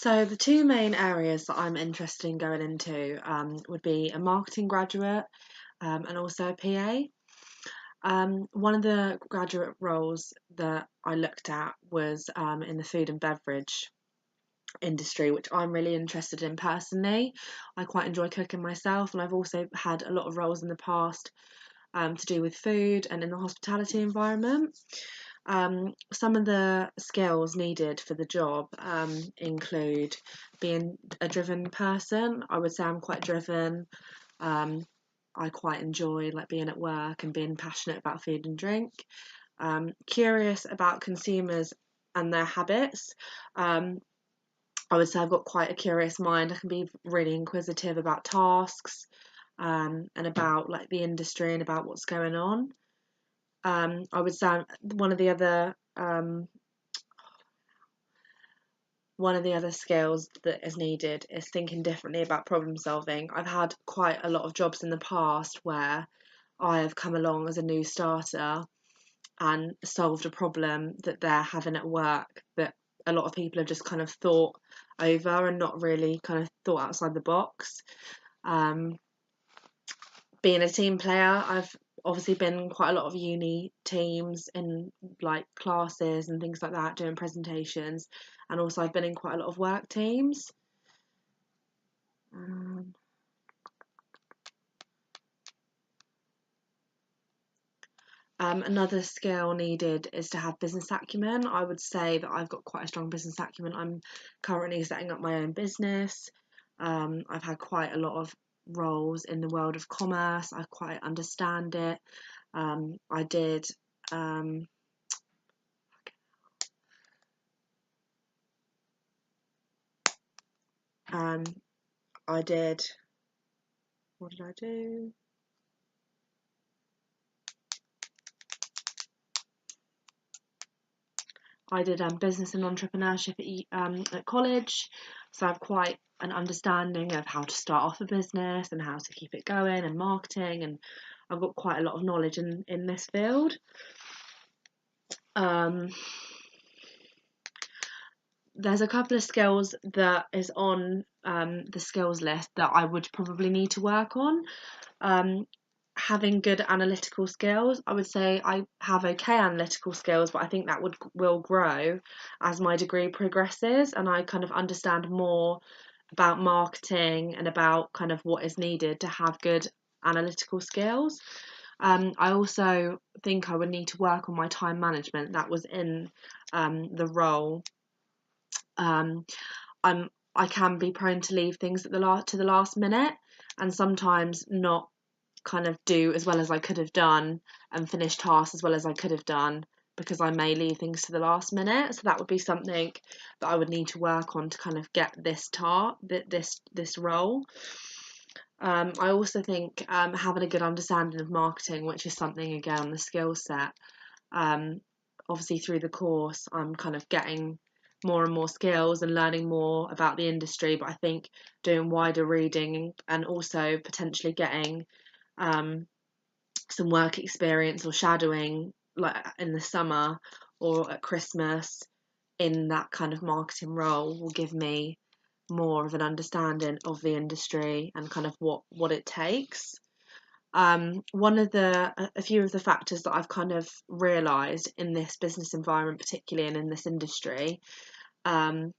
So the two main areas that I'm interested in going into would be a marketing graduate and also a PA. One of the graduate roles that I looked at was in the food and beverage industry, which I'm really interested in personally. I quite enjoy cooking myself, and I've also had a lot of roles in the past to do with food and in the hospitality environment. Some of the skills needed for the job include being a driven person. I would say I'm quite driven. Um, I quite enjoy like being at work and being passionate about food and drink. Curious about consumers and their habits. Um, I would say I've got quite a curious mind. I can be really inquisitive about tasks and about like the industry and about what's going on. I would say one of the other skills that is needed is thinking differently about problem solving. I've had quite a lot of jobs in the past where I have come along as a new starter and solved a problem that they're having at work that a lot of people have just kind of thought over and not really kind of thought outside the box. Um, Being a team player, I've obviously been in quite a lot of uni teams in like classes and things like that, doing presentations, and also I've been in quite a lot of work teams. Um, Another skill needed is to have business acumen. I would say that I've got quite a strong business acumen. I'm currently setting up my own business. I've had quite a lot of roles in the world of commerce. I quite understand it. I did um, um, I did what did I do? I did business and entrepreneurship at college, so I've quite an understanding of how to start off a business and how to keep it going and marketing, and I've got quite a lot of knowledge in this field. Um, there's a couple of skills that is on the skills list that I would probably need to work on. Um, Having good analytical skills, I would say I have okay analytical skills, but I think that will grow as my degree progresses and I kind of understand more about marketing and about kind of what is needed to have good analytical skills. I also think I would need to work on my time management. That was in the role. Um, I'm I can be prone to leave things at the last minute, and sometimes not kind of do as well as I could have done and finish tasks as well as I could have done because I may leave things to the last minute. So that would be something that I would need to work on to kind of get this role. I also think having a good understanding of marketing, which is something again on the skill set. Um, Obviously through the course, I'm kind of getting more and more skills and learning more about the industry. But I think doing wider reading and also potentially getting um, some work experience or shadowing like in the summer or at Christmas in that kind of marketing role will give me more of an understanding of the industry and kind of what it takes. One of a few of the factors that I've kind of realised in this business environment, particularly and in this industry, um,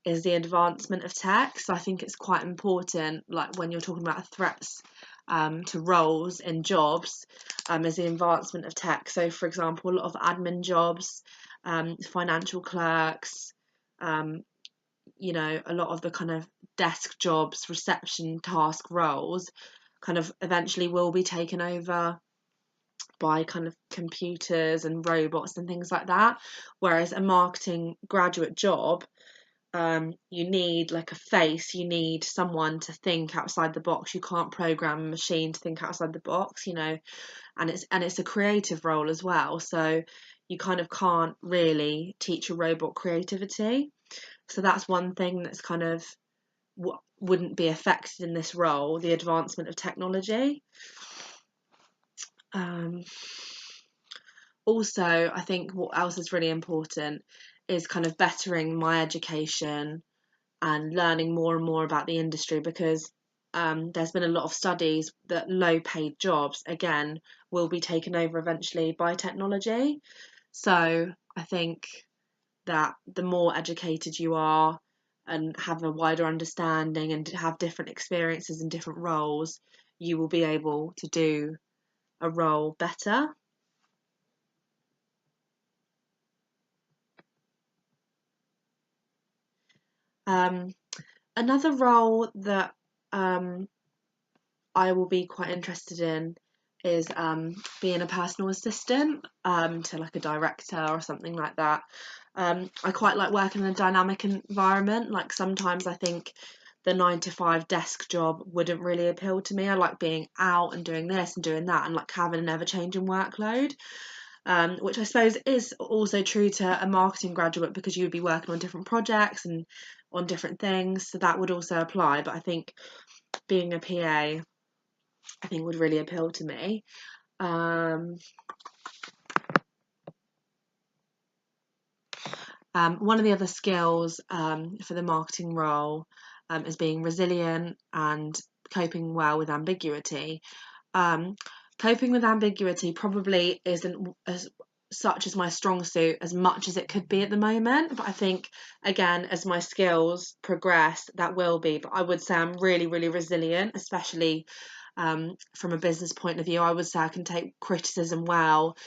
is the advancement of tech. So I think it's quite important, like when you're talking about threats to roles in jobs, is the advancement of tech. So, for example, a lot of admin jobs, financial clerks, um, a lot of the kind of desk jobs, reception task roles, kind of eventually will be taken over by kind of computers and robots and things like that. Whereas a marketing graduate job, you need like a face, you need someone to think outside the box. You can't program a machine to think outside the box, and it's a creative role as well. So you kind of can't really teach a robot creativity. So that's one thing that's kind of what wouldn't be affected in this role, the advancement of technology. Um, Also, I think what else is really important is kind of bettering my education and learning more and more about the industry, because there's been a lot of studies that low paid jobs again will be taken over eventually by technology. So I think that the more educated you are and have a wider understanding and have different experiences in different roles, you will be able to do a role better. Um, Another role that I will be quite interested in is being a personal assistant to like a director or something like that. I quite like working in a dynamic environment. Like sometimes I think the 9 to 5 desk job wouldn't really appeal to me. I like being out and doing this and doing that and like having an ever changing workload. Which I suppose is also true to a marketing graduate, because you would be working on different projects and on different things. So that would also apply. But I think being a PA, I think would really appeal to me. Um, One of the other skills for the marketing role is being resilient and coping well with ambiguity. Um, Coping with ambiguity probably isn't as such as my strong suit as much as it could be at the moment, but I think again as my skills progress that will be. But I would say I'm really, really resilient, especially from a business point of view. I would say I can take criticism well,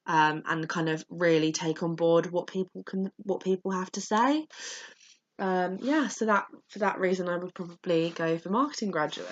and kind of really take on board what people have to say. Yeah, so that for that reason I would probably go for marketing graduate.